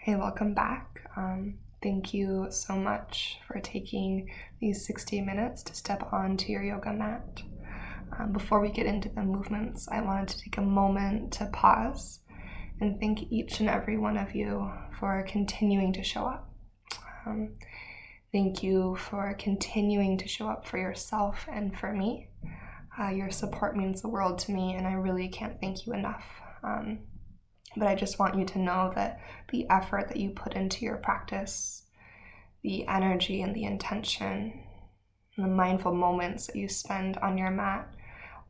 Hey, welcome back. Thank you so much for taking these 60 minutes to step onto your yoga mat. Before we get into the movements, I wanted to take a moment to pause and thank each and every one of you for continuing to show up. Thank you for continuing to show up for yourself and for me. Your support means the world to me, and I really can't thank you enough. But I just want you to know that the effort that you put into your practice, the energy and the intention, and the mindful moments that you spend on your mat,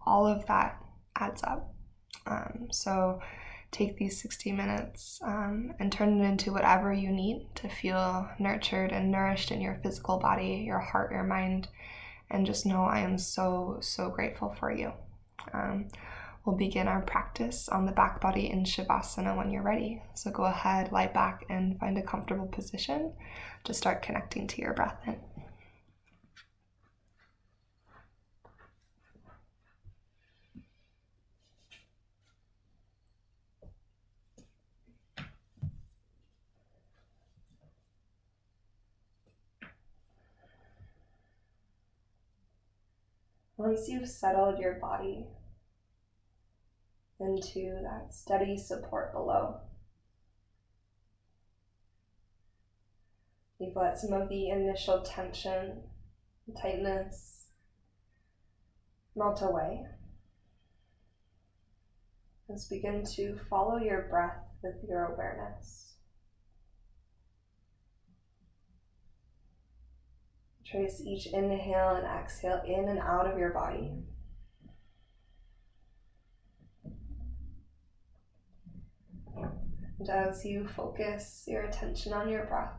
all of that adds up. So take these 60 minutes and turn it into whatever you need to feel nurtured and nourished in your physical body, your heart, your mind, and just know I am so, so grateful for you. We'll begin our practice on the back body in Shavasana when you're ready. So go ahead, lie back, and find a comfortable position to start connecting to your breath in. Once you've settled your body into that steady support below, you've let some of the initial tension and tightness melt away. Let's begin to follow your breath with your awareness. Trace each inhale and exhale in and out of your body. And as you focus your attention on your breath,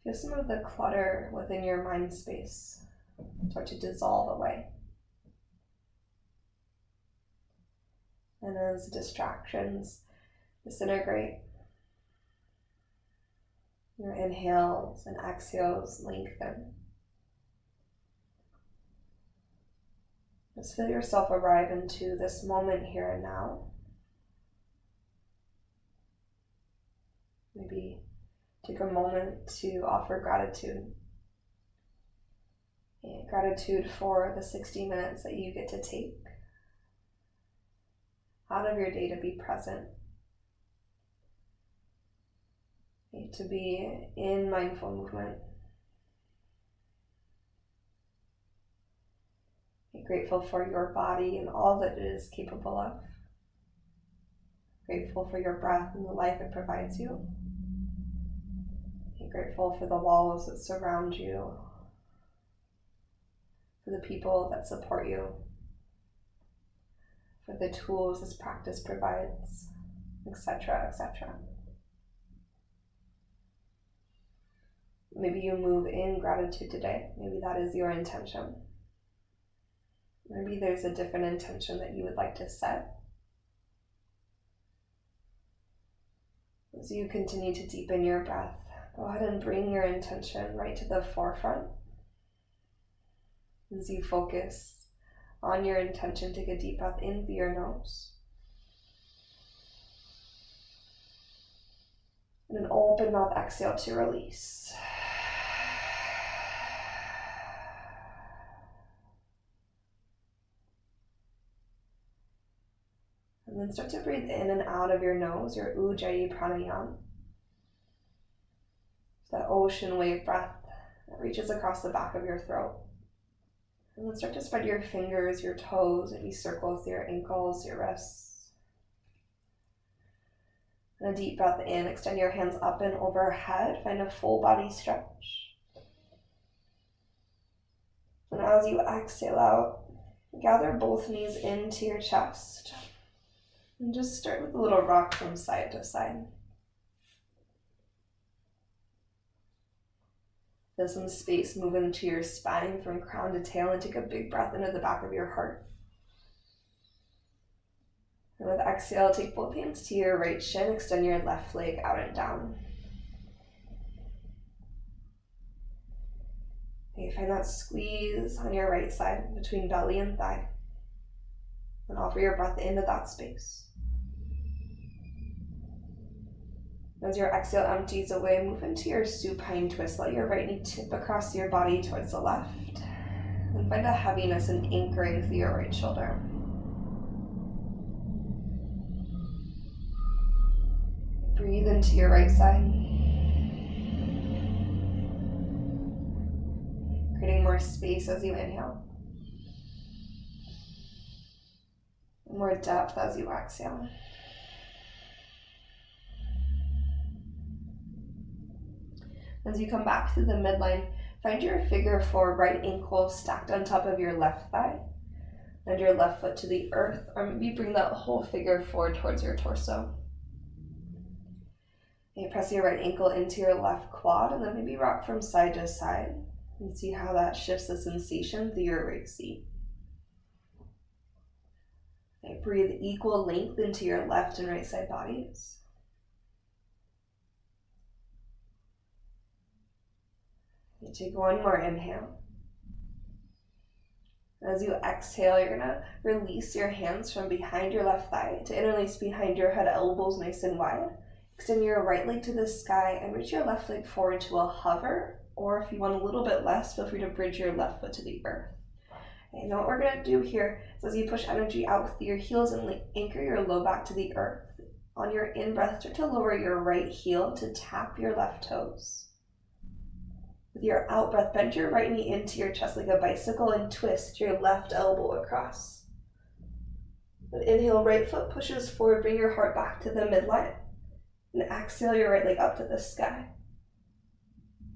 feel some of the clutter within your mind space start to dissolve away. And as distractions disintegrate, your inhales and exhales lengthen. Just feel yourself arrive into this moment here and now. Maybe take a moment to offer gratitude. Gratitude for the 60 minutes that you get to take out of your day to be present. To be in mindful movement. Be grateful for your body and all that it is capable of. Grateful for your breath and the life it provides you. Be grateful for the walls that surround you, for the people that support you, for the tools this practice provides, etc., etc. Maybe you move in gratitude today. Maybe that is your intention. Maybe there's a different intention that you would like to set. As you continue to deepen your breath, go ahead and bring your intention right to the forefront. As you focus on your intention, take a deep breath in through your nose. And an open mouth exhale to release. And then start to breathe in and out of your nose, your Ujjayi pranayama. That ocean wave breath that reaches across the back of your throat. And then start to spread your fingers, your toes, maybe circles through your ankles, your wrists. And a deep breath in, extend your hands up and overhead, find a full body stretch. And as you exhale out, gather both knees into your chest. And just start with a little rock from side to side. Feel some space move into your spine from crown to tail, and take a big breath into the back of your heart. And with exhale, take both hands to your right shin, extend your left leg out and down. Okay, find that squeeze on your right side between belly and thigh. and offer your breath into that space. And offer your breath in. And then start to breathe in and out of your nose, your Ujjayi pranayama. That ocean wave breath that reaches across the back of your throat. And then start to spread your fingers, your toes, maybe circles through your ankles, your wrists. And a deep breath in, extend your hands up and overhead, find a full body stretch. And as you exhale out, gather both knees into your chest. And just start with a little rock from side to side. As your exhale empties away, move into your supine twist. Let your right knee tip across your body towards the left. And find a heaviness and anchoring through your right shoulder. Breathe into your right side. Creating more space as you inhale. And more depth as you exhale. As you come back to the midline, find your figure four right ankle stacked on top of your left thigh and your left foot to the earth, or maybe bring that whole figure four towards your torso. You press your right ankle into your left quad and then maybe rock from side to side and see how that shifts the sensation through your right seat. Breathe equal length into your left and right side bodies. You take one more inhale. As you exhale, you're going to release your hands from behind your left thigh to interlace behind your head, elbows nice and wide. Extend your right leg to the sky and reach your left leg forward to a hover, or if you want a little bit less, feel free to bridge your left foot to the earth. Okay, now what we're going to do here is as you push energy out through your heels and anchor your low back to the earth, on your in-breath, start to lower your right heel to tap your left toes. With your out-breath, bend your right knee into your chest like a bicycle and twist your left elbow across. Then inhale, right foot pushes forward, bring your heart back to the midline. And exhale your right leg up to the sky.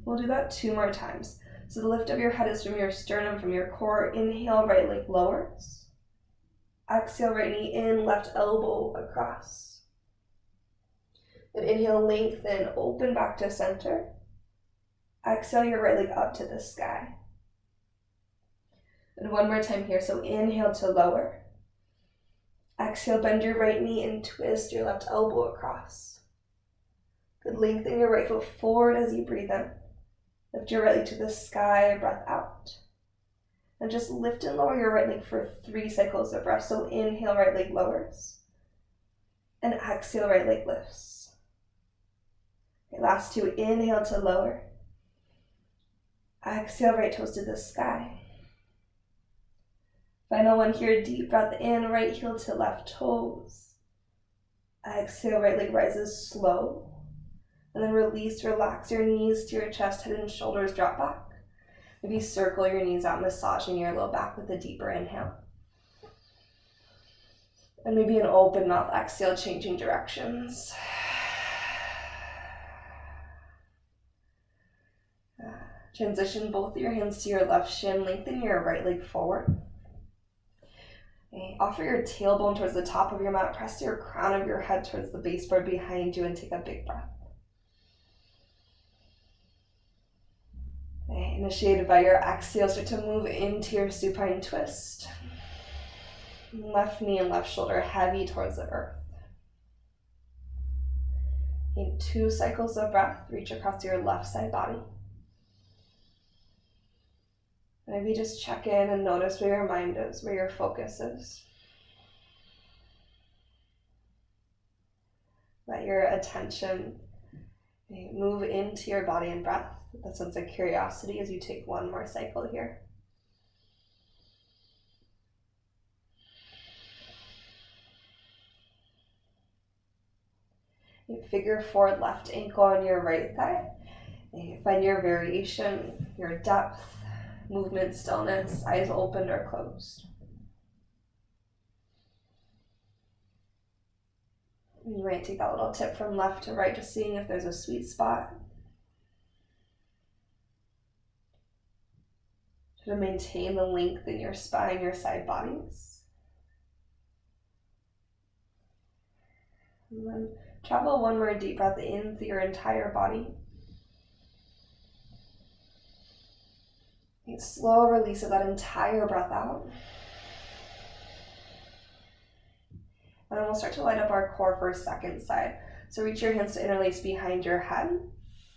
We'll do that 2 more times. So the lift of your head is from your sternum, from your core. Inhale, right leg lowers. Exhale, right knee in, left elbow across. Then inhale, lengthen, open back to center. Exhale your right leg up to the sky. And one more time here. So inhale to lower. Exhale, bend your right knee and twist your left elbow across. Good, lengthen your right foot forward as you breathe in. Lift your right leg to the sky, breath out. And just lift and lower your right leg for 3 cycles of breath. So inhale, right leg lowers. And exhale, right leg lifts. Okay, last 2, inhale to lower. Exhale, right toes to the sky. Final one here, deep breath in, right heel to left toes. Exhale, right leg rises slow. And then release, relax your knees to your chest, head and shoulders drop back. Maybe circle your knees out, massaging your low back with a deeper inhale. And maybe an open mouth exhale, changing directions. Transition both of your hands to your left shin, lengthen your right leg forward. Okay. Offer your tailbone towards the top of your mat, press your crown of your head towards the baseboard behind you and take a big breath. Okay. Initiated by your exhale, start to move into your supine twist. Left knee and left shoulder heavy towards the earth. In 2 cycles of breath, reach across your left side body. Maybe just check in and notice where your mind is, where your focus is. Let your attention move into your body and breath with a sense of curiosity as you take 1 more cycle here. You figure 4 left ankle on your right thigh. You find your variation, your depth, movement, stillness, eyes open or closed. You might take that little tip from left to right, just seeing if there's a sweet spot. To maintain the length in your spine, your side bodies. And then travel 1 more deep breath in through your entire body. Slow release of that entire breath out. And then we'll start to light up our core for a second side. So reach your hands to interlace behind your head.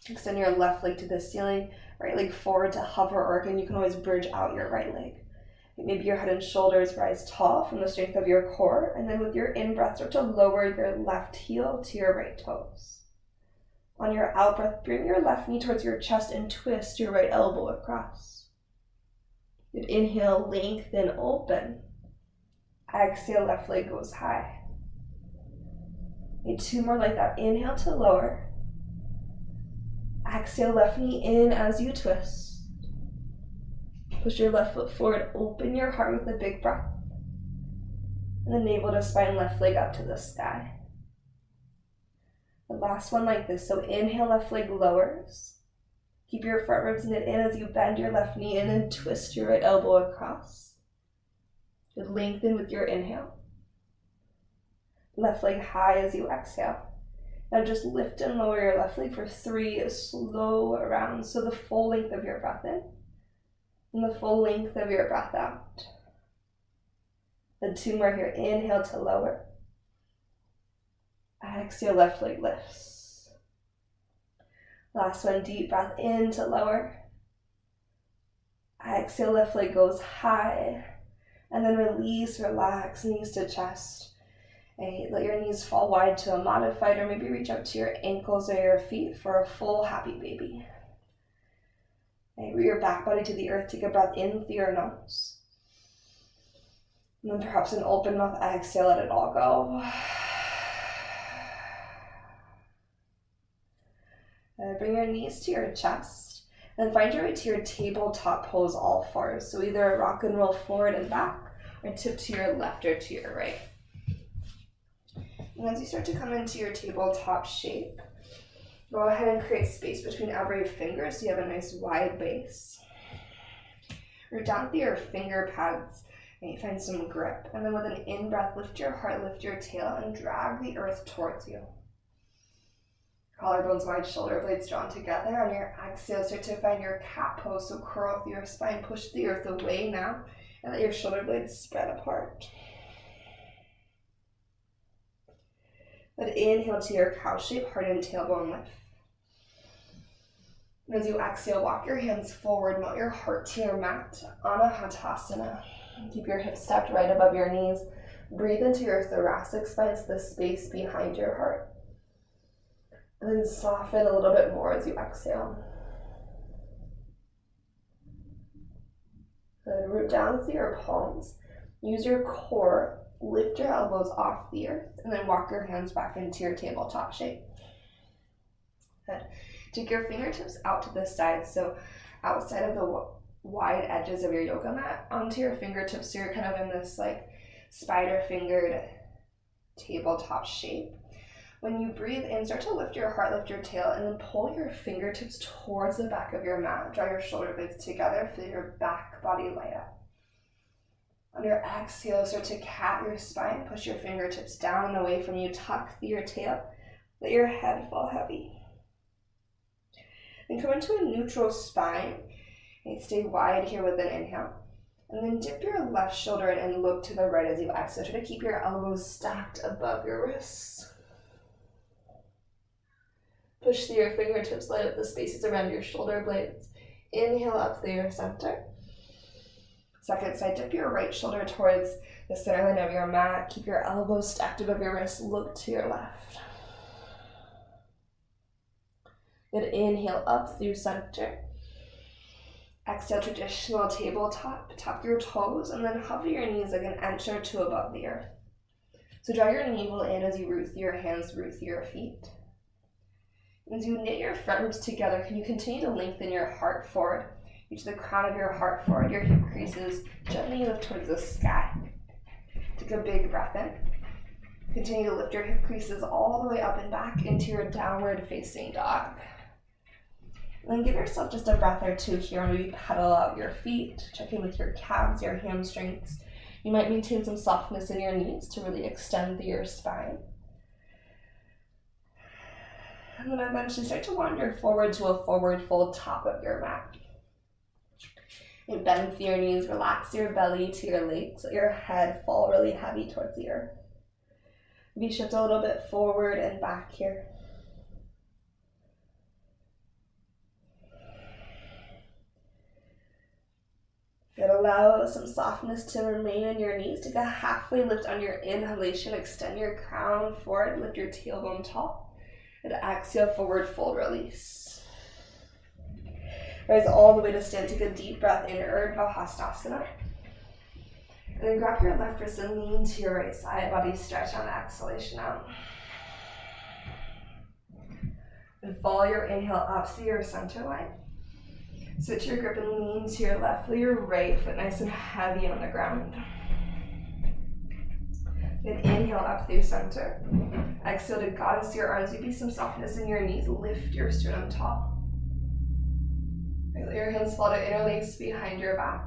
Extend your left leg to the ceiling, right leg forward to hover, or again, you can always bridge out your right leg. Maybe your head and shoulders rise tall from the strength of your core, and then with your in-breath, start to lower your left heel to your right toes. On your out breath, bring your left knee towards your chest and twist your right elbow across. Good. Inhale, lengthen, open. Exhale, left leg goes high. Need 2 more like that. Inhale to lower. Exhale, left knee in as you twist. Push your left foot forward, open your heart with a big breath. And then navel to spine, left leg up to the sky. The last one like this. So inhale, left leg lowers. Keep your front ribs knit in as you bend your left knee in and twist your right elbow across. Good. Lengthen with your inhale. Left leg high as you exhale. Now just lift and lower your left leg for 3 slow rounds. So the full length of your breath in and the full length of your breath out. Then 2 more here. Inhale to lower. Exhale, left leg lifts. Last one, deep breath in to lower. Exhale, left leg goes high. And then release, relax, knees to chest. Let your knees fall wide to a modified, or maybe reach up to your ankles or your feet for a full happy baby. Root your back body to the earth. Take a breath in through your nose. And then perhaps an open mouth exhale, let it all go. Bring your knees to your chest. And find your way to your tabletop pose, all 4. So either a rock and roll forward and back, or tip to your left or to your right. And as you start to come into your tabletop shape, go ahead and create space between every finger so you have a nice wide base. Root down through your finger pads and you find some grip. And then with an in-breath, lift your heart, lift your tail, and drag the earth towards you. Collarbones wide, shoulder blades drawn together. On your exhale, start to find your cat pose. So curl through your spine, push the earth away now, and let your shoulder blades spread apart. But inhale to your cow shape, heart and tailbone lift. And as you exhale, walk your hands forward, mount your heart to your mat, Anahatasana. Keep your hips stacked right above your knees. Breathe into your thoracic spine, so the space behind your heart. And then soften a little bit more as you exhale. Good. Root down through your palms. Use your core. Lift your elbows off the earth, and then walk your hands back into your tabletop shape. Good. Take your fingertips out to the side, so outside of the wide edges of your yoga mat, onto your fingertips, so you're kind of in this like spider-fingered tabletop shape. When you breathe in, start to lift your heart, lift your tail, and then pull your fingertips towards the back of your mat. Draw your shoulder blades together, feel your back body light up. On your exhale, start to cat your spine. Push your fingertips down and away from you. Tuck through your tail. Let your head fall heavy. Then come into a neutral spine. And stay wide here with an inhale. And then dip your left shoulder in and look to the right as you exhale. Try to keep your elbows stacked above your wrists. Push through your fingertips. Light up the spaces around your shoulder blades. Inhale up through your center. Second side, dip your right shoulder towards the center line of your mat. Keep your elbows stacked above your wrists. Look to your left. Good. Inhale up through center. Exhale, traditional tabletop. Tuck your toes and then hover your knees like an inch or 2 above the earth. So draw your navel in as you root through your hands, root through your feet. As you knit your front ribs together, can you continue to lengthen your heart forward? Reach the crown of your heart forward, your hip creases gently lift towards the sky. Take a big breath in. Continue to lift your hip creases all the way up and back into your downward facing dog. And then give yourself just a breath or 2 here, and maybe pedal out your feet, check in with your calves, your hamstrings. You might maintain some softness in your knees to really extend your spine. And then eventually start to wander forward to a forward fold top of your mat. And bend through your knees, relax your belly to your legs, let your head fall really heavy towards the earth. Maybe shift a little bit forward and back here. Good. Allow some softness to remain in your knees. Take a halfway lift on your inhalation. Extend your crown forward, lift your tailbone tall. And exhale, forward fold, release. Rise all the way to stand. Take a deep breath in, Urdhva Hastasana. And then grab your left wrist and lean to your right side. Body stretch on exhalation out. And follow your inhale up through your center line. Switch your grip and lean to your left. Feel your right foot nice and heavy on the ground. Then inhale up through center. Exhale to goddess your arms. Maybe some softness in your knees. Lift your sternum tall. Let your hands fall to interlace behind your back.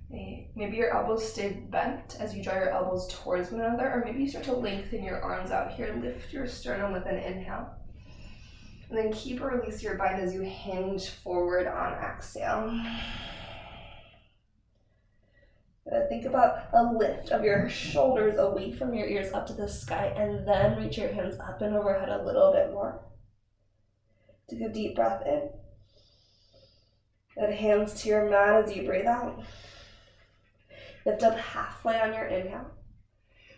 Maybe your elbows stay bent as you draw your elbows towards one another, or maybe you start to lengthen your arms out here. Lift your sternum with an inhale. And then keep or release your bind as you hinge forward on exhale. Think about a lift of your shoulders away from your ears up to the sky, and then reach your hands up and overhead a little bit more. Take a deep breath in. Add hands to your mat as you breathe out. Lift up halfway on your inhale.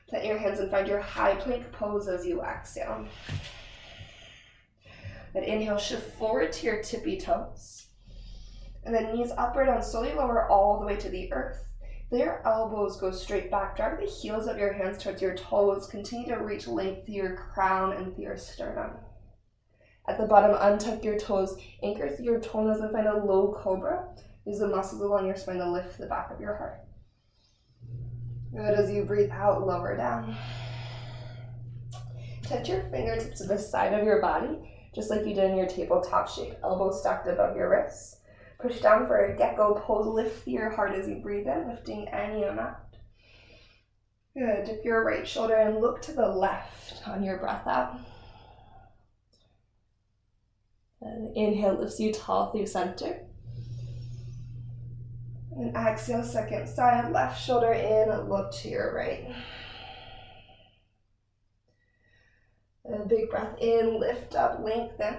Plant your hands and find your high plank pose as you exhale. Then inhale, shift forward to your tippy toes. And then knees upward and slowly lower all the way to the earth. Let your elbows go straight back. Drag the heels of your hands towards your toes. Continue to reach length through your crown and through your sternum. At the bottom, untuck your toes. Anchor through your toenails and find a low cobra. Use the muscles along your spine to lift the back of your heart. Good. As you breathe out, lower down. Touch your fingertips to the side of your body, just like you did in your tabletop shape. Elbows stacked above your wrists. Push down for a gecko pose. Lift your heart as you breathe in, lifting any amount. Good. Dip your right shoulder and look to the left on your breath out. And inhale lifts you tall through center. And exhale, second side, left shoulder in, look to your right. And a big breath in, lift up, lengthen.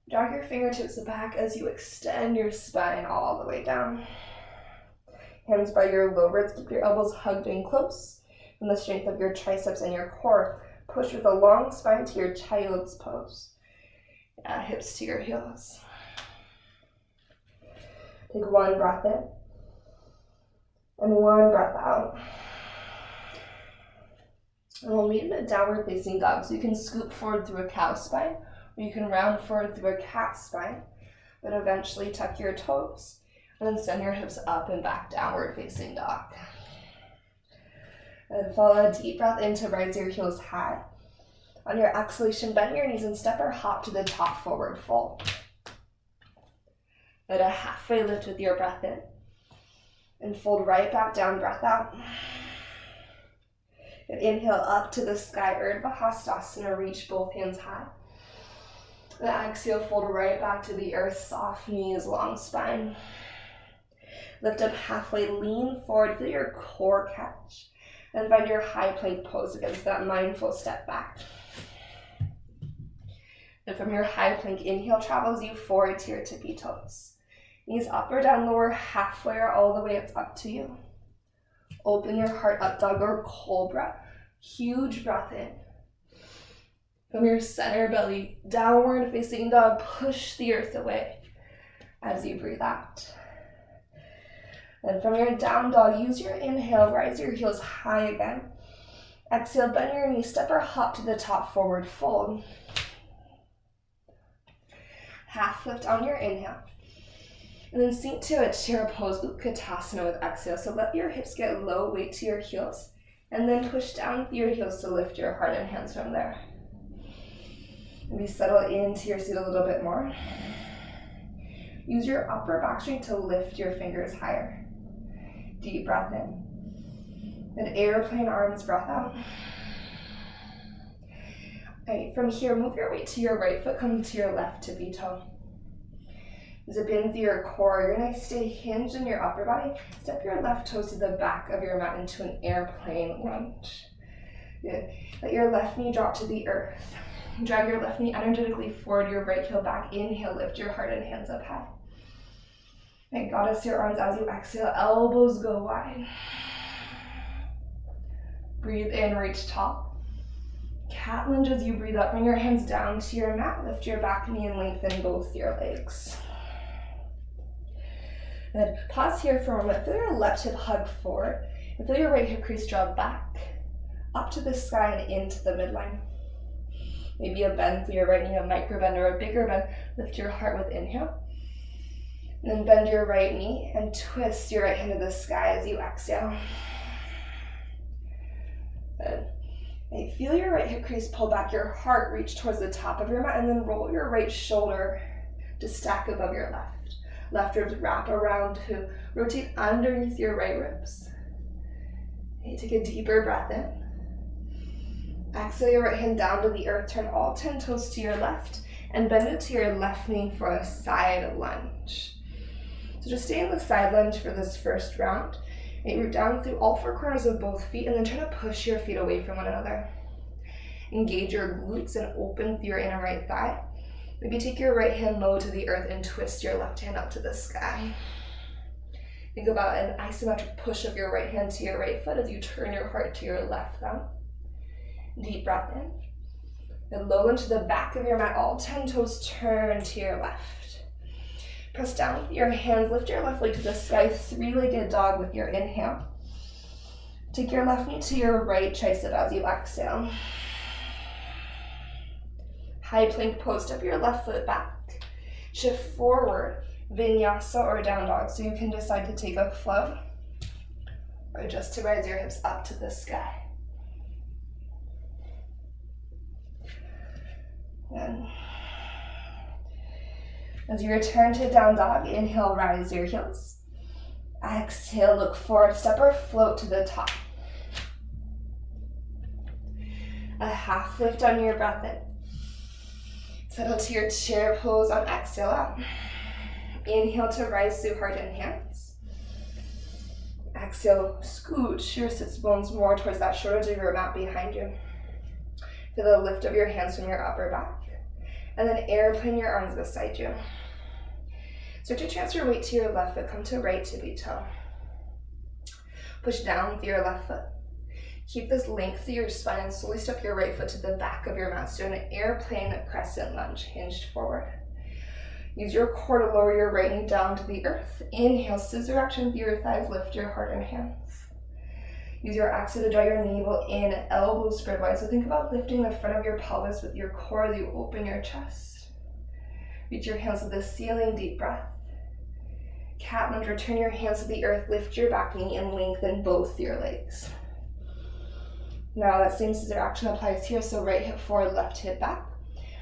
Drag your fingertips back as you extend your spine all the way down. Hands by your low ribs, keep your elbows hugged in close. From the strength of your triceps and your core, push with a long spine to your child's pose. Hips to your heels. Take one breath in and one breath out. And we'll meet in a downward facing dog. So you can scoop forward through a cow spine, or you can round forward through a cat spine, but eventually tuck your toes and then send your hips up and back, downward facing dog. And follow a deep breath in to rise your heels high. On your exhalation, bend your knees and step or hop to the top, forward fold. Let a halfway lift with your breath in. And fold right back down, breath out. And inhale up to the sky, Urdhva Hastasana, reach both hands high. And exhale, fold right back to the earth, soft knees, long spine. Lift up halfway, lean forward, feel your core catch. And find your high plank pose against that mindful step back. And from your high plank, inhale travels you forward to your tippy toes. Knees up or down, lower halfway or all the way, it's up to you. Open your heart up, dog or cobra. Huge breath in. From your center belly, downward facing dog, push the earth away as you breathe out. And from your down dog, use your inhale, rise your heels high again. Exhale, bend your knees, step or hop to the top, forward fold. Half lift on your inhale. And then sink to a chair pose, Utkatasana with exhale. So let your hips get low, weight to your heels. And then push down with your heels to lift your heart and hands from there. Maybe settle into your seat a little bit more. Use your upper back strength to lift your fingers higher. Deep breath in. And airplane arms, breath out. Alright, from here, move your weight to your right foot, coming to your left tippy toe. Zip in through your core. You're going to stay hinged in your upper body. Step your left toes to the back of your mat into an airplane lunge. Good. Let your left knee drop to the earth. Drag your left knee energetically forward, your right heel back. Inhale, lift your heart and hands up high. And goddess your arms as you exhale, elbows go wide. Breathe in, reach tall. Cat lunge as you breathe up. Bring your hands down to your mat. Lift your back knee and lengthen both your legs. And then pause here for a moment. Feel your left hip hug forward. And feel your right hip crease draw back, up to the sky and into the midline. Maybe a bend through your right knee, a micro bend or a bigger bend. Lift your heart with inhale. And then bend your right knee and twist your right hand to the sky as you exhale. Good. And feel your right hip crease pull back, your heart reach towards the top of your mat, and then roll your right shoulder to stack above your left. Left ribs wrap around to rotate underneath your right ribs. Okay, take a deeper breath in. Exhale your right hand down to the earth. Turn all 10 toes to your left and bend it to your left knee for a side lunge. So just stay in the side lunge for this first round. And root down through all four corners of both feet and then try to push your feet away from one another. Engage your glutes and open through your inner right thigh. Maybe take your right hand low to the earth and twist your left hand up to the sky. Think about an isometric push of your right hand to your right foot as you turn your heart to your left thumb. Deep breath in. And low into the back of your mat, all 10 toes turn to your left. Press down with your hands, lift your left leg to the sky, three-legged dog with your inhale. Take your left knee to your right tricep as you exhale. High plank pose, step your left foot back. Shift forward, Vinyasa or down dog, so you can decide to take a flow or just to rise your hips up to the sky. And as you return to down dog, inhale, rise your heels. Exhale, look forward, step or float to the top. A half lift on your breath in. Settle to your chair pose on exhale out. Inhale to rise through heart and hands. Exhale, scooch your sits bones more towards that shoulder to your mat behind you. Feel the lift of your hands from your upper back. And then airplane your arms beside you. Start to transfer weight to your left foot. Come to right tippy toe. Push down with your left foot. Keep this length through your spine and slowly step your right foot to the back of your mat. So an airplane crescent lunge, hinged forward. Use your core to lower your right knee down to the earth. Inhale, scissor action through your thighs, lift your heart and hands. Use your exhale to draw your navel in, elbows spread wide. So think about lifting the front of your pelvis with your core as you open your chest. Reach your hands to the ceiling, deep breath. Cat lunge, return your hands to the earth, lift your back knee and lengthen both your legs. Now that same scissor action applies here, so right hip forward, left hip back.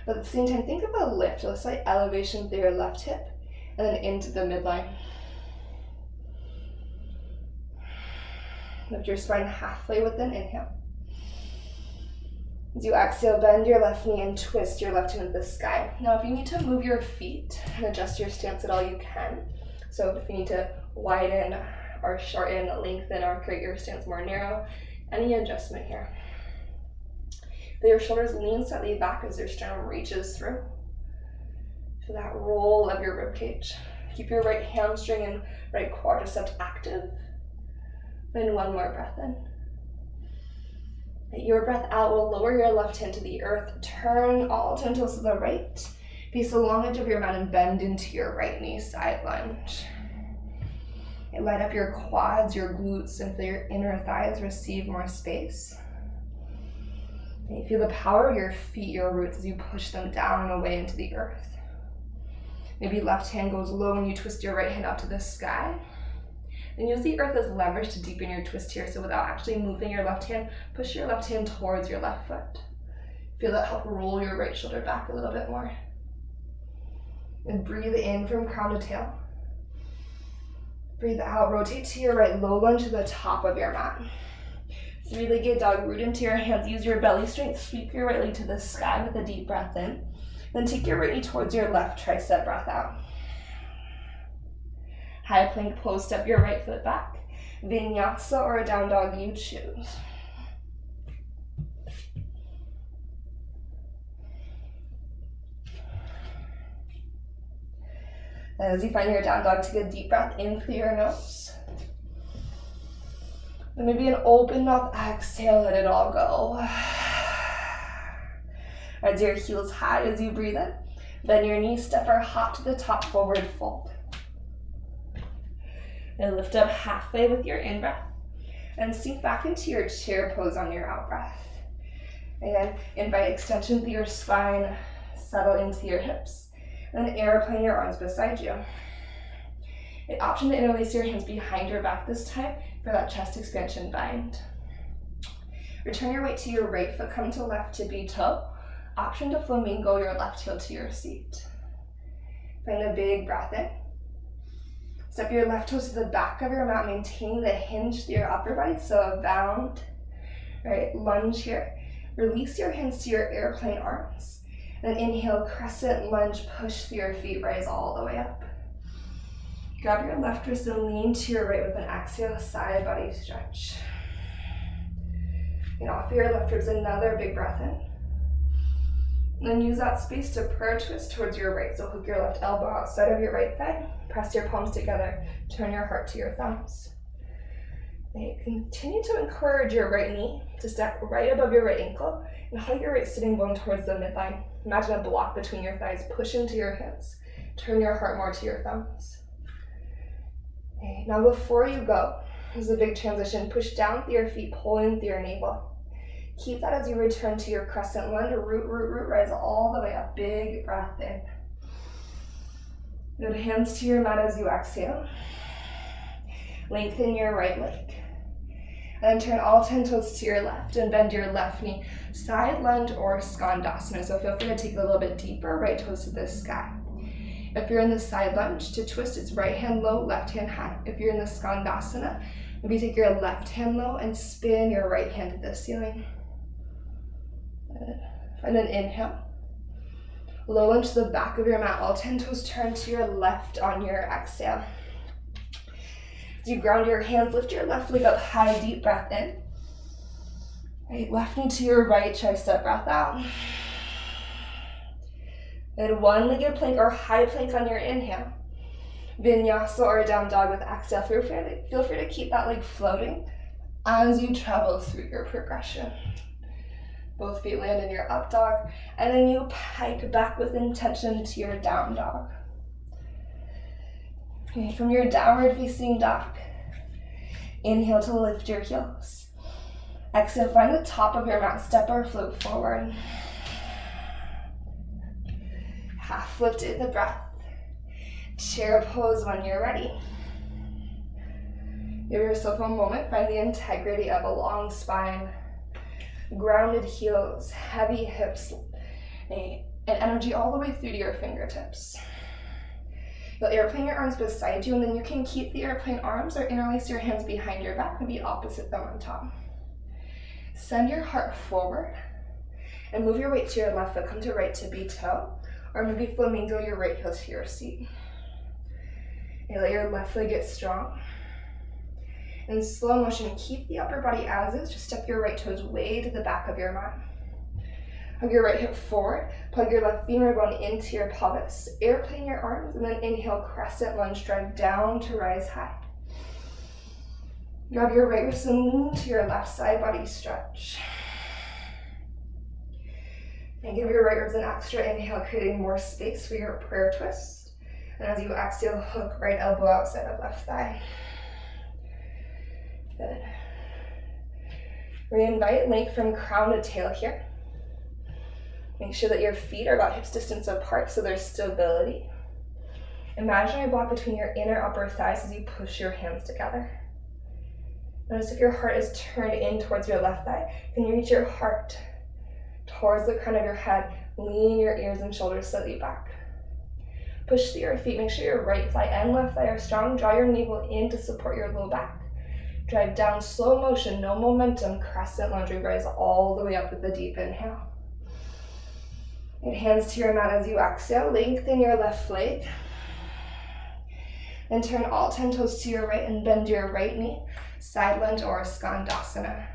But at the same time, think of a lift, a slight elevation through your left hip and then into the midline. Lift your spine halfway with an inhale. As you exhale, bend your left knee and twist your left hand to the sky. Now, if you need to move your feet and adjust your stance at all, you can. So if you need to widen or shorten, lengthen, or create your stance more narrow, any adjustment here. Feel your shoulders lean slightly back as your sternum reaches through. Feel that roll of your ribcage. Keep your right hamstring and right quadricep active. And one more breath in. Your breath out will lower your left hand to the earth. Turn all 10 toes to the right. Face the long edge of your mat and bend into your right knee, side lunge. And light up your quads, your glutes, and feel your inner thighs receive more space. And you feel the power of your feet, your roots, as you push them down and away into the earth. Maybe left hand goes low and you twist your right hand up to the sky. And use the earth as leverage to deepen your twist here. So without actually moving your left hand, push your left hand towards your left foot. Feel that help roll your right shoulder back a little bit more. And breathe in from crown to tail. Breathe out, rotate to your right, low lunge to the top of your mat. Three-legged dog, root into your hands, use your belly strength, sweep your right leg to the sky with a deep breath in. Then take your right knee towards your left tricep, breath out. High plank pose, step your right foot back. Vinyasa or a down dog, you choose. And as you find your down dog, take a deep breath in through your nose. Then maybe an open mouth exhale, let it all go. As your heels high as you breathe in. Bend your knees, step or hop to the top, forward fold. And lift up halfway with your in-breath. And sink back into your chair pose on your out-breath. Again, invite extension through your spine, settle into your hips. And then airplane your arms beside you. An option to interlace your hands behind your back this time for that chest expansion bind. Return your weight to your right foot, come to left tippy toe. Option to flamingo your left heel to your seat. Find a big breath in. Step your left toes to the back of your mat, maintaining the hinge through your upper body, so a bound. Right, lunge here. Release your hands to your airplane arms. Then inhale, crescent lunge, push through your feet, rise all the way up. Grab your left wrist and lean to your right with an exhale, side body stretch. And off your left ribs, another big breath in. And then use that space to prayer twist towards your right. So hook your left elbow outside of your right thigh. Press your palms together. Turn your heart to your thumbs. And continue to encourage your right knee to stack right above your right ankle and hug your right sitting bone towards the midline. Imagine a block between your thighs. Push into your hands. Turn your heart more to your thumbs. Okay. Now before you go, this is a big transition. Push down through your feet, pull in through your navel. Keep that as you return to your crescent lunge. Root, root, root, rise all the way up. Big breath in. Good, hands to your mat as you exhale. Lengthen your right leg. And then turn all 10 toes to your left and bend your left knee. Side lunge or skandasana. So feel free to take it a little bit deeper. Right toes to the sky. If you're in the side lunge, to twist, it's right hand low, left hand high. If you're in the skandasana, maybe take your left hand low and spin your right hand to the ceiling. And then inhale. Low lunge to the back of your mat. All 10 toes turn to your left on your exhale. As you ground your hands, lift your left leg up high, deep breath in. Right, left knee to your right, tricep breath out. Then one-legged plank or high plank on your inhale. Vinyasa or down dog with exhale. Feel free to keep that leg floating as you travel through your progression. Both feet land in your up dog, and then you pike back with intention to your down dog. Okay, from your downward facing dog, inhale to lift your heels. Exhale, find the top of your mat, step or float forward. Half lifted the breath. Chair pose when you're ready. Give yourself a moment, find the integrity of a long spine, grounded heels, heavy hips, and energy all the way through to your fingertips. You'll airplane your arms beside you, and then you can keep the airplane arms or interlace your hands behind your back and be opposite them on top. Send your heart forward and move your weight to your left foot. Come to right tippy toe, or maybe flamingo your right heel to your seat. And let your left leg get strong. In slow motion, keep the upper body as is. Just step your right toes way to the back of your mat. Hug your right hip forward. Plug your left femur bone into your pelvis. Airplane your arms, and then inhale, crescent lunge, drive down to rise high. Grab your right wrist and lean to your left side body stretch. And give your right ribs an extra inhale, creating more space for your prayer twist. And as you exhale, hook right elbow outside of left thigh. Good. Reinvite length from crown to tail here. Make sure that your feet are about hips distance apart so there's stability. Imaginary block between your inner upper thighs as you push your hands together. Notice if your heart is turned in towards your left thigh, can you reach your heart towards the crown of your head, lean your ears and shoulders slightly back. Push through your feet, make sure your right thigh and left thigh are strong. Draw your navel in to support your low back. Drive down, slow motion, no momentum, crescent lunge, rise all the way up with a deep inhale. And hands to your mat as you exhale, lengthen your left leg. And turn all 10 toes to your right and bend your right knee, side lunge or skandasana.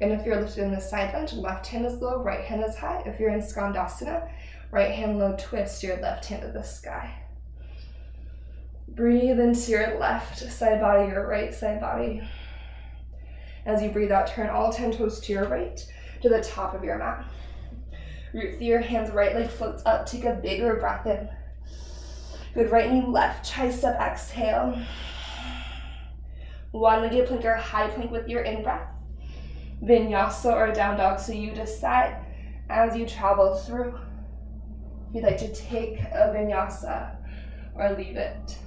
And if you're lifted in the side lunge, left hand is low, right hand is high. If you're in skandasana, right hand low, twist your left hand to the sky. Breathe into your left side body, your right side body. As you breathe out, turn all 10 toes to your right, to the top of your mat. Root through your hands, right leg floats up. Take a bigger breath in. Good, right knee, left tricep, exhale. One-legged plank or high plank with your in-breath. Vinyasa or down dog, so you decide as you travel through if you'd like to take a vinyasa or leave it.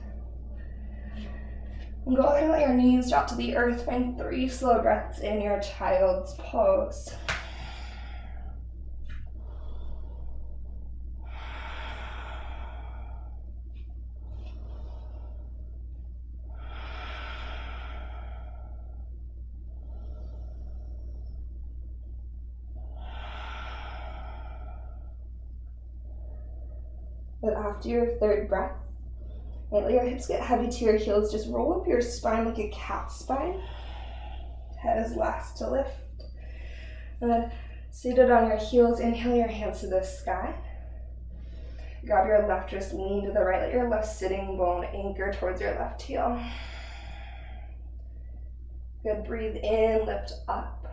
And go ahead and let your knees drop to the earth. Find 3 slow breaths in your child's pose. But after your 3rd breath, and let your hips get heavy to your heels. Just roll up your spine like a cat spine. Head is last to lift. And then seated on your heels, inhale your hands to the sky. Grab your left wrist, lean to the right. Let your left sitting bone anchor towards your left heel. Good, breathe in, lift up.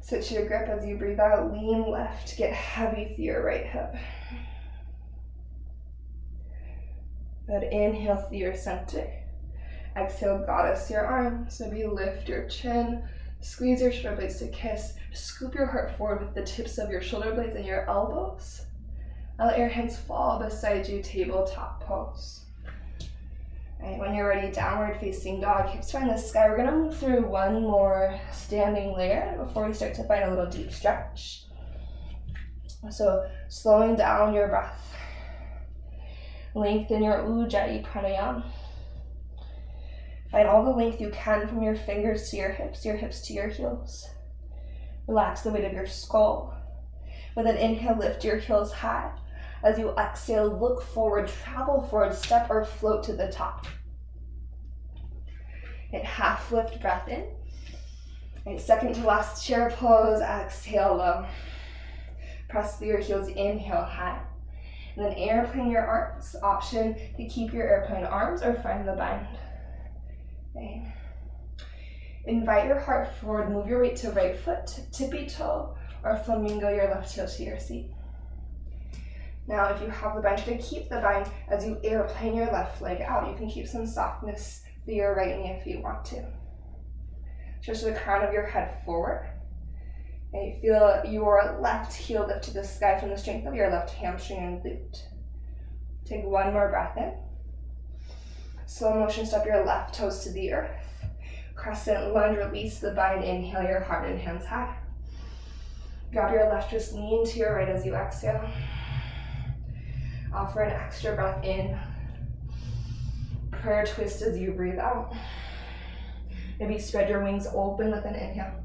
Switch your grip as you breathe out. Lean left, get heavy through your right hip. Good, inhale through your center. Exhale, goddess your arms. Maybe lift your chin, squeeze your shoulder blades to kiss. Scoop your heart forward with the tips of your shoulder blades and your elbows. And let your hands fall beside you, tabletop pose. Alright, when you're ready, downward facing dog, hips find the sky. We're gonna move through one more standing layer before we start to find a little deep stretch. So slowing down your breath. Lengthen your Ujjayi pranayama. Find all the length you can from your fingers to your hips to your heels. Relax the weight of your skull. With an inhale, lift your heels high. As you exhale, look forward, travel forward, step or float to the top. And half lift breath in. And second to last chair pose, exhale low. Press through your heels, inhale high. And then airplane your arms. Option to keep your airplane arms or find the bind. Okay. Invite your heart forward, move your weight to right foot, tippy toe, or flamingo your left heel to your seat. Now if you have the bind, try to keep the bind as you airplane your left leg out. You can keep some softness through your right knee if you want to. Stretch the crown of your head forward. And feel your left heel lift to the sky from the strength of your left hamstring and glute. Take one more breath in. Slow motion, step your left toes to the earth. Crescent lunge, release the bind, inhale your heart and hands high. Grab your left wrist, lean to your right as you exhale. Offer an extra breath in. Prayer twist as you breathe out. Maybe spread your wings open with an inhale.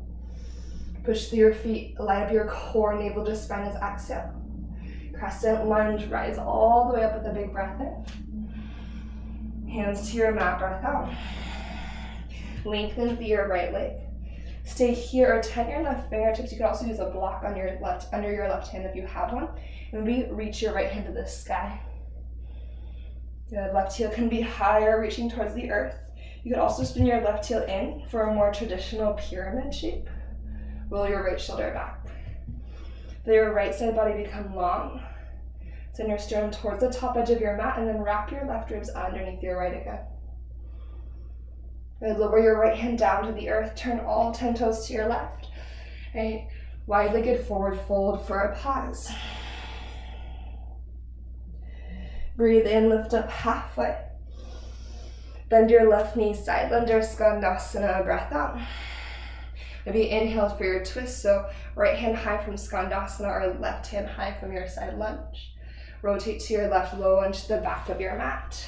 Push through your feet, light up your core, navel to spine as exhale. Crescent lunge, rise all the way up with a big breath in. Hands to your mat, breath out. Lengthen through your right leg. Stay here or tighten your left fingertips. You can also use a block on your left, under your left hand if you have one. And maybe reach your right hand to the sky. Good, left heel can be higher, reaching towards the earth. You could also spin your left heel in for a more traditional pyramid shape. Roll your right shoulder back. Let your right side body become long. Send your sternum towards the top edge of your mat and then wrap your left ribs underneath your right again. Good. Lower your right hand down to the earth. Turn all 10 toes to your left. Right. Wide-legged forward fold for a pause. Breathe in, lift up halfway. Bend your left knee, side lunge or skandasana, breath out. Maybe inhale for your twist, so right hand high from skandasana or left hand high from your side lunge. Rotate to your left, low lunge to the back of your mat.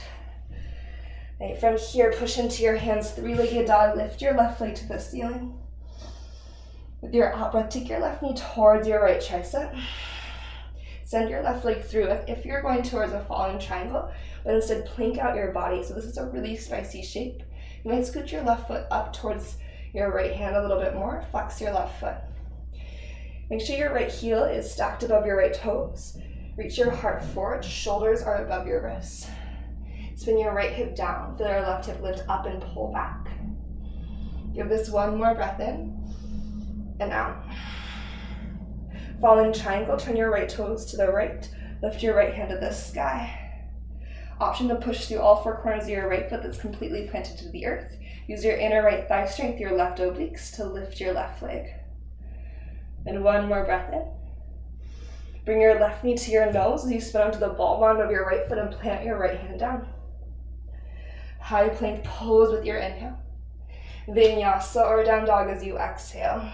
Right, from here, push into your hands, three-legged dog, lift your left leg to the ceiling. With your out breath, take your left knee towards your right tricep. Send your left leg through if you're going towards a falling triangle, but instead plank out your body. So this is a really spicy shape. You might scoot your left foot up towards your right hand a little bit more. Flex your left foot. Make sure your right heel is stacked above your right toes. Reach your heart forward, shoulders are above your wrists. Spin your right hip down, feel your left hip lift up and pull back. Give this one more breath in and out. Fallen triangle, turn your right toes to the right. Lift your right hand to the sky. Option to push through all four corners of your right foot that's completely planted to the earth. Use your inner right thigh strength, your left obliques, to lift your left leg. And one more breath in. Bring your left knee to your nose as you spin onto the ball bond of your right foot and plant your right hand down. High plank pose with your inhale. Vinyasa or down dog as you exhale.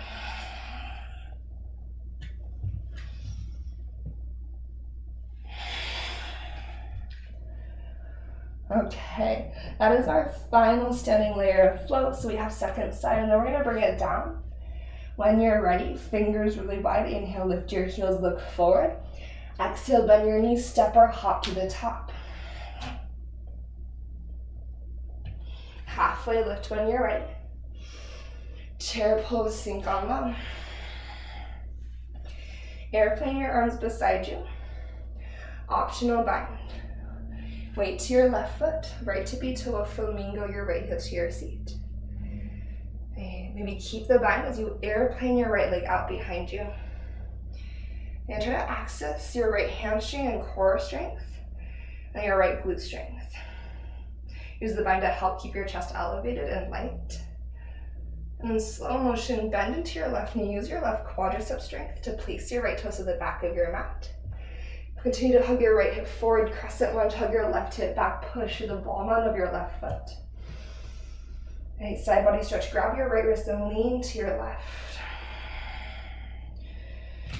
Okay, that is our final standing layer of flow. So we have second side, and then we're gonna bring it down. When you're ready, fingers really wide. Inhale, lift your heels, look forward. Exhale, bend your knees, step or hop to the top. Halfway lift when you're ready. Chair pose, sink on low. Airplane your arms beside you. Optional bind. Weight to your left foot, right tippy toe, flamingo your right heel to your seat. Okay, maybe keep the bind as you airplane your right leg out behind you. And try to access your right hamstring and core strength and your right glute strength. Use the bind to help keep your chest elevated and light. And in slow motion, bend into your left knee. Use your left quadricep strength to place your right toes to the back of your mat. Continue to hug your right hip forward, crescent lunge, hug your left hip back, push through the ball bond of your left foot. Okay, side body stretch, grab your right wrist and lean to your left.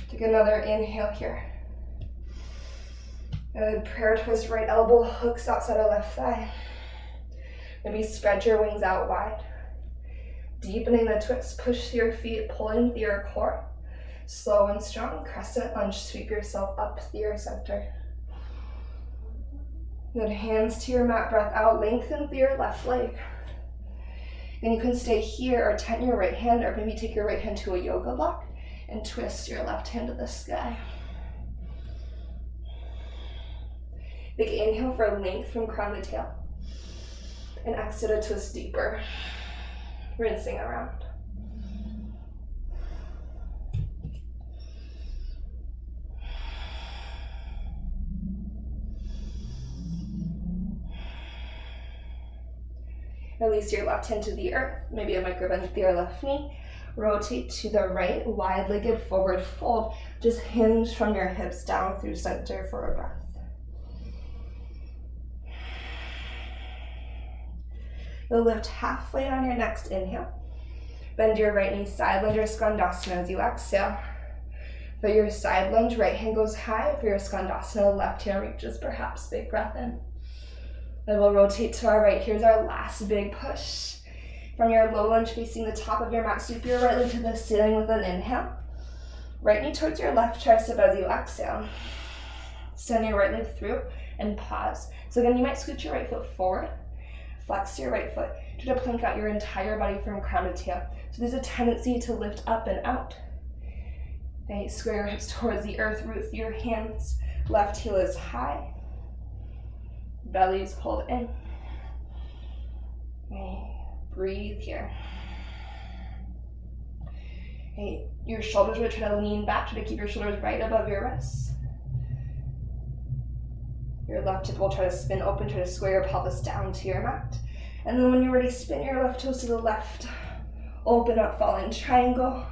Take another inhale here. Good, prayer twist, right elbow hooks outside of left thigh. Maybe spread your wings out wide. Deepening the twist, push through your feet, pulling through your core. Slow and strong, crescent lunge, sweep yourself up through your center. Good, hands to your mat, breath out, lengthen through your left leg. And you can stay here or tent your right hand, or maybe take your right hand to a yoga block and twist your left hand to the sky. Big inhale for length from crown to tail. And exhale to twist deeper, rinsing around. Release your left hand to the earth, maybe a micro bend through your left knee. Rotate to the right, wide-legged forward fold. Just hinge from your hips down through center for a breath. You'll lift halfway on your next inhale. Bend your right knee, side lunge or skandasana as you exhale. For your side lunge, right hand goes high. For your skandasana, left hand reaches perhaps. Big breath in. Then we'll rotate to our right. Here's our last big push. From your low lunge facing the top of your mat, sweep your right leg to the ceiling with an inhale. Right knee towards your left tricep as you exhale. Send your right leg through and pause. So again, you might scoot your right foot forward. Flex your right foot. Try to plank out your entire body from crown to tail. So there's a tendency to lift up and out. Okay, square your hips towards the earth, root through your hands. Left heel is high. Belly is pulled in. Okay, breathe here. Okay, your shoulders will try to lean back. Try to keep your shoulders right above your wrists. Your left hip will try to spin open. Try to square your pelvis down to your mat. And then when you're ready, spin your left toes to the left. Open up, fallen triangle.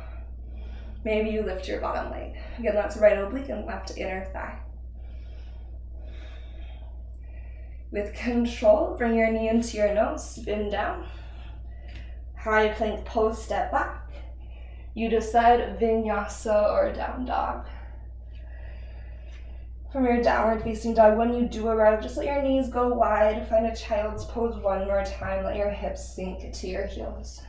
Maybe you lift your bottom leg. Again, that's right oblique and left inner thigh. With control, bring your knee into your nose, spin down. High plank pose, step back. You decide vinyasa or down dog. From your downward facing dog, when you do arrive, just let your knees go wide. Find a child's pose one more time. Let your hips sink to your heels.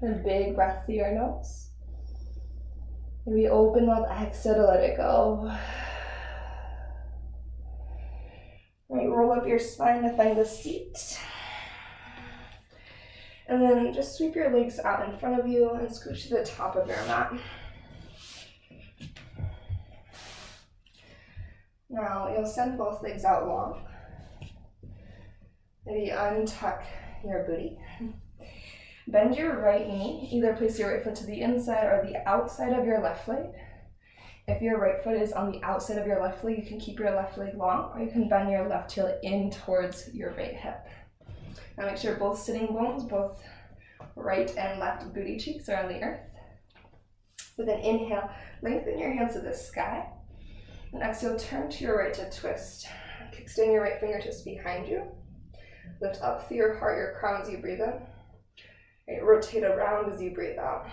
And big breath through your nose. Maybe open up, exhale to let it go. Right, roll up your spine to find a seat. And then just sweep your legs out in front of you and scooch to the top of your mat. Now you'll send both legs out long. Maybe untuck your booty. Bend your right knee. Either place your right foot to the inside or the outside of your left leg. If your right foot is on the outside of your left leg, you can keep your left leg long, or you can bend your left heel in towards your right hip. Now make sure both sitting bones, both right and left booty cheeks are on the earth. With an inhale, lengthen your hands to the sky. And exhale, turn to your right to twist. Kickstand your right fingertips behind you. Lift up through your heart, your crown as you breathe in. Right, rotate around as you breathe out.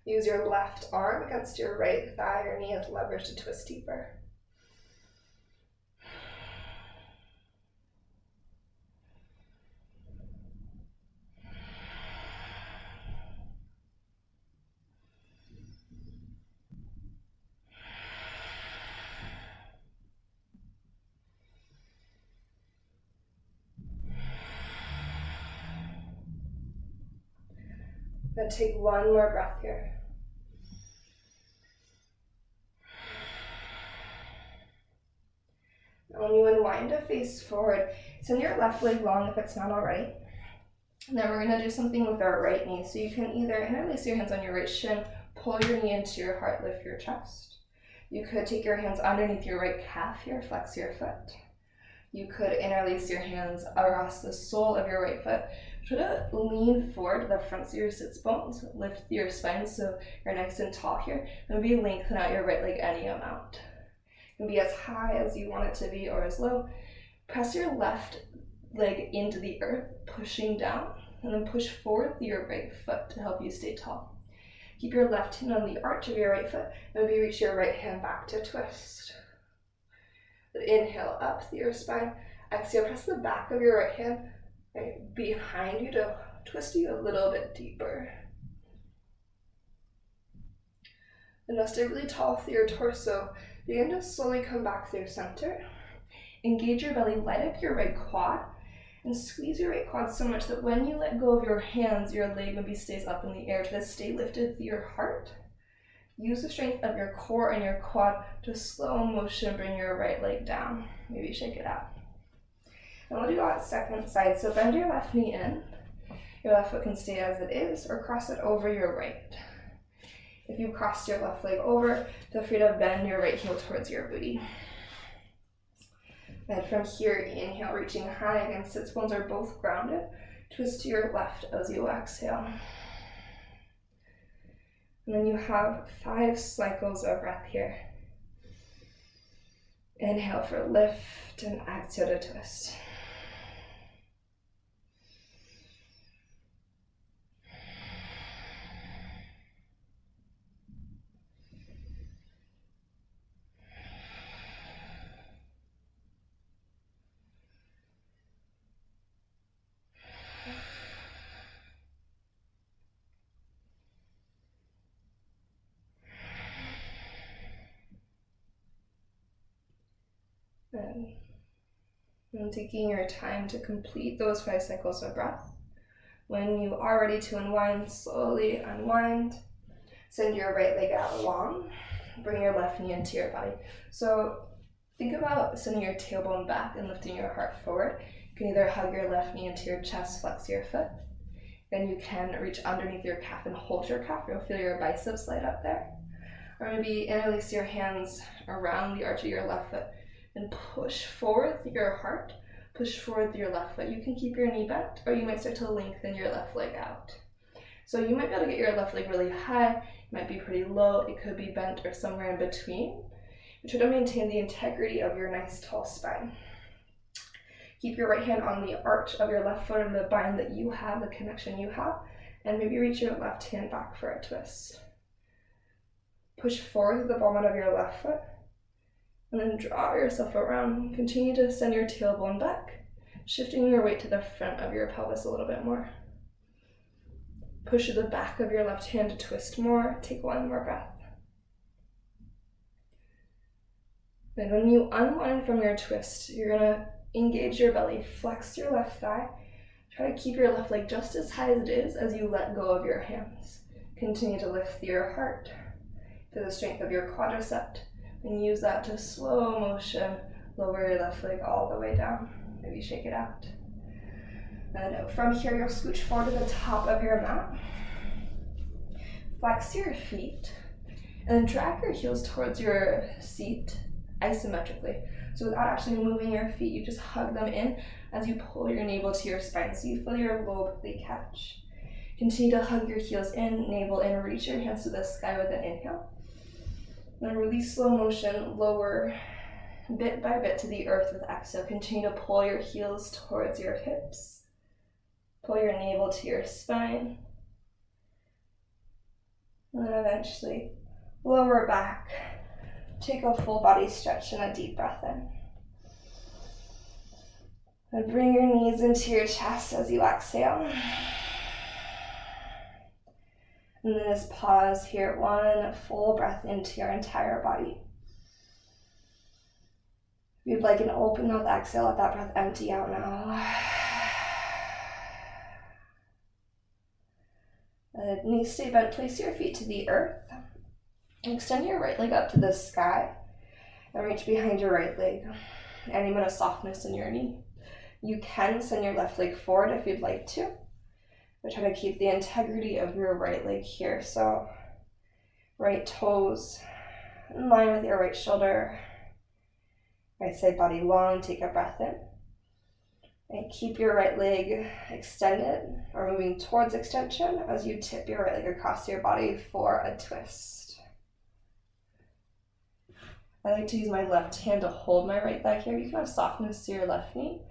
Use your left arm against your right thigh or knee as leverage to twist deeper. Then take one more breath here. Now when you unwind to face forward, send your left leg long if it's not already. And then we're going to do something with our right knee. So you can either interlace your hands on your right shin, pull your knee into your heart, lift your chest. You could take your hands underneath your right calf here, flex your foot. You could interlace your hands across the sole of your right foot. Try to lean forward to the fronts of your sits bones. Lift your spine so you're nice and tall here. Maybe lengthen out your right leg any amount. It can be as high as you want it to be or as low. Press your left leg into the earth, pushing down, and then push forward with your right foot to help you stay tall. Keep your left hand on the arch of your right foot. Maybe reach your right hand back to twist. Inhale up through your spine. Exhale, press the back of your right hand right behind you to twist you a little bit deeper. And now stay really tall through your torso. Begin to slowly come back through center. Engage your belly, light up your right quad, and squeeze your right quad so much that when you let go of your hands, your leg maybe stays up in the air. Try to stay lifted through your heart. Use the strength of your core and your quad to slow motion bring your right leg down. Maybe shake it out. And we'll do that second side. So bend your left knee in. Your left foot can stay as it is or cross it over your right. If you crossed your left leg over, feel free to bend your right heel towards your booty. And from here, inhale, reaching high again. Sits bones are both grounded. Twist to your left as you exhale. And then you have 5 cycles of breath here. Inhale for lift and exhale to twist. And taking your time to complete those 5 cycles of breath. When you are ready to unwind, slowly unwind. Send your right leg out long. Bring your left knee into your body. So think about sending your tailbone back and lifting your heart forward. You can either hug your left knee into your chest, flex your foot. Then you can reach underneath your calf and hold your calf. You'll feel your biceps light up there. Or maybe interlace your hands around the arch of your left foot and push forward with your heart, push forward with your left foot. You can keep your knee bent, or you might start to lengthen your left leg out. So you might be able to get your left leg really high, it might be pretty low, it could be bent or somewhere in between. But try to maintain the integrity of your nice tall spine. Keep your right hand on the arch of your left foot and the bind that you have, the connection you have, and maybe reach your left hand back for a twist. Push forward with the bottom of your left foot, and then draw yourself around. Continue to send your tailbone back, shifting your weight to the front of your pelvis a little bit more. Push the back of your left hand to twist more. Take one more breath. Then when you unwind from your twist, you're gonna engage your belly, flex your left thigh. Try to keep your left leg just as high as it is as you let go of your hands. Continue to lift through your heart, to the strength of your quadricep. And use that to slow motion lower your left leg all the way down. Maybe shake it out. And from here, you'll scooch forward to the top of your mat. Flex your feet. And then drag your heels towards your seat isometrically. So without actually moving your feet, you just hug them in as you pull your navel to your spine. So you feel your low belly catch. Continue to hug your heels in, navel in, reach your hands to the sky with an inhale. Then really slow motion, lower bit by bit to the earth with exhale. Continue to pull your heels towards your hips. Pull your navel to your spine. And then eventually lower back. Take a full body stretch and a deep breath in. And bring your knees into your chest as you exhale. And then just pause here, one full breath into your entire body. If you'd like an open mouth exhale, let that breath empty out now. Knees stay bent, place your feet to the earth. Extend your right leg up to the sky and reach behind your right leg. Any amount of softness in your knee. You can send your left leg forward if you'd like to. But try to keep the integrity of your right leg here. So right toes in line with your right shoulder. Right side body long, take a breath in. And keep your right leg extended or moving towards extension as you tip your right leg across your body for a twist. I like to use my left hand to hold my right thigh here. You can have softness to your left knee.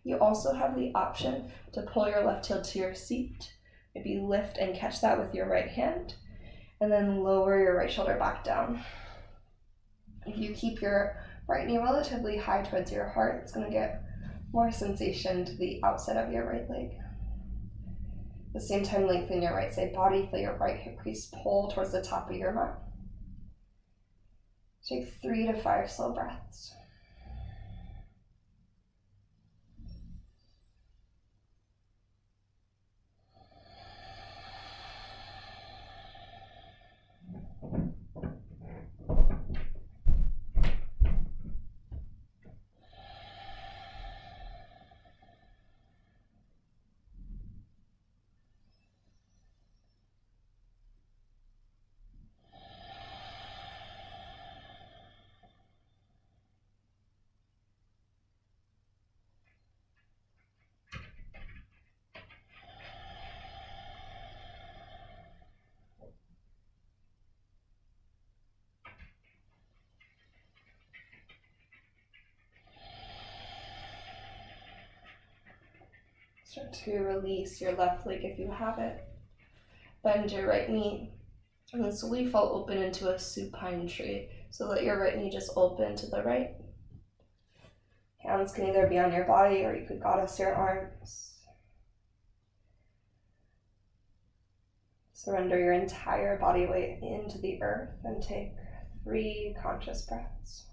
You also have the option to pull your left heel to your seat. Maybe lift and catch that with your right hand. And then lower your right shoulder back down. If you keep your right knee relatively high towards your heart, it's going to get more sensation to the outside of your right leg. At the same time, lengthen your right side body. Feel your right hip crease pull towards the top of your mat. Take 3 to 5 slow breaths. Start to release your left leg if you have it. Bend your right knee and then slowly fall open into a supine tree. So let your right knee just open to the right. Hands can either be on your body or you could goddess your arms. Surrender your entire body weight into the earth and take 3 conscious breaths.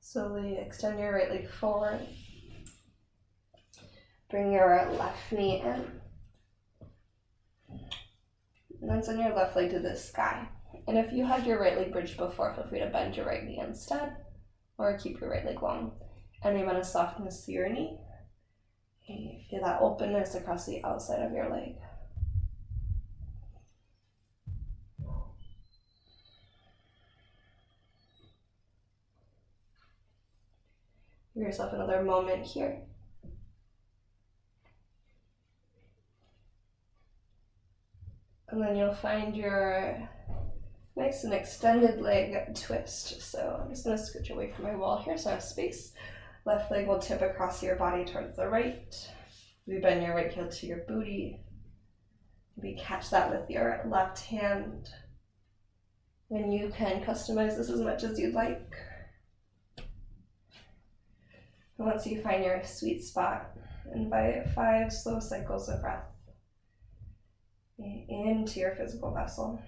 Slowly extend your right leg forward. Bring your left knee in. And then send your left leg to the sky. And if you had your right leg bridged before, feel free to bend your right knee instead, or keep your right leg long. Any amount of softness to your knee. Okay, feel that openness across the outside of your leg. Give yourself another moment here. And then you'll find your nice and extended leg twist. So I'm just going to scooch away from my wall here so I have space. Left leg will tip across your body towards the right. You bend your right heel to your booty. Maybe catch that with your left hand. And you can customize this as much as you'd like. And once you find your sweet spot, invite 5 slow cycles of breath into your physical vessel.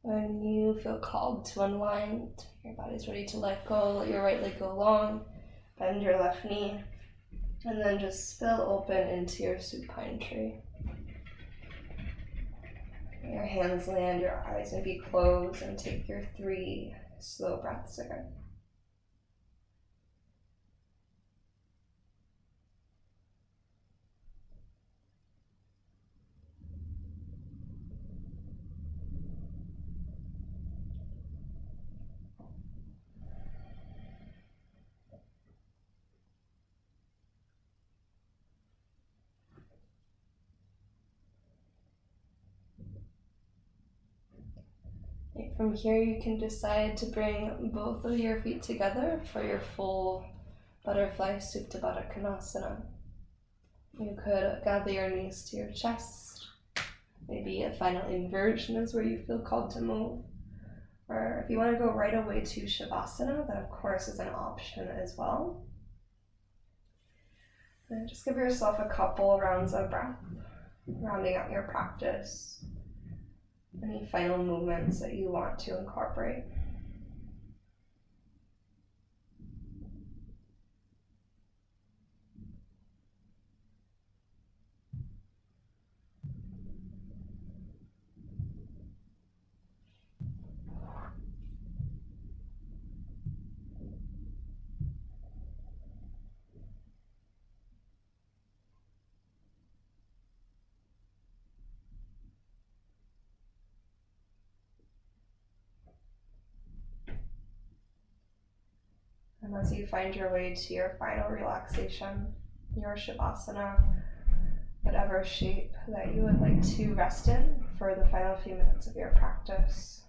When you feel called to unwind, your body's ready to let go, let your right leg go long, bend your left knee, and then just spill open into your supine tree. Your hands land, your eyes may be closed, and take your 3 slow breaths again. From here, you can decide to bring both of your feet together for your full butterfly Supta Baddha Konasana. You could gather your knees to your chest. Maybe a final inversion is where you feel called to move. Or if you want to go right away to Shavasana, that of course is an option as well. And just give yourself a couple rounds of breath, rounding out your practice. Any final movements that you want to incorporate. And as you find your way to your final relaxation, your Shavasana, whatever shape that you would like to rest in for the final few minutes of your practice,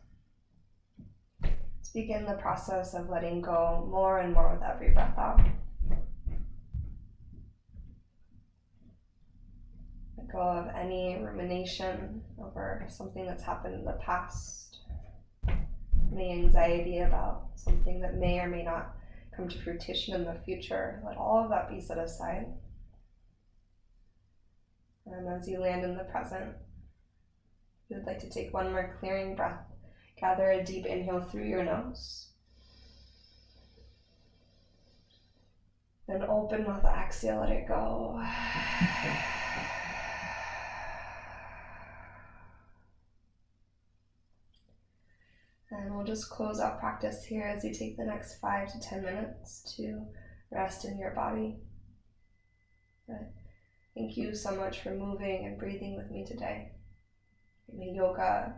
let's begin the process of letting go more and more with every breath out. Let go of any rumination over something that's happened in the past, any anxiety about something that may or may not come to fruition in the future. Let all of that be set aside. And as you land in the present, if you would like to take one more clearing breath, gather a deep inhale through your nose. Then open with the exhale, let it go. And we'll just close out practice here as you take the next 5 to 10 minutes to rest in your body. But thank you so much for moving and breathing with me today. May yoga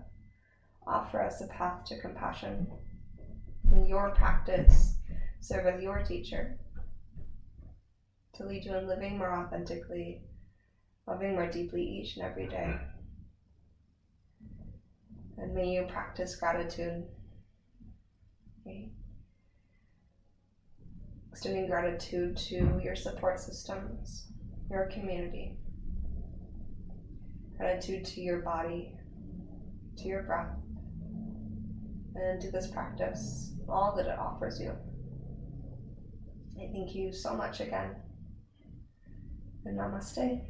offer us a path to compassion. May your practice serve as your teacher to lead you in living more authentically, loving more deeply each and every day. And may you practice gratitude. Okay. Extending gratitude to your support systems, your community. Gratitude to your body, to your breath, and to this practice, all that it offers you. I thank you so much again. And namaste.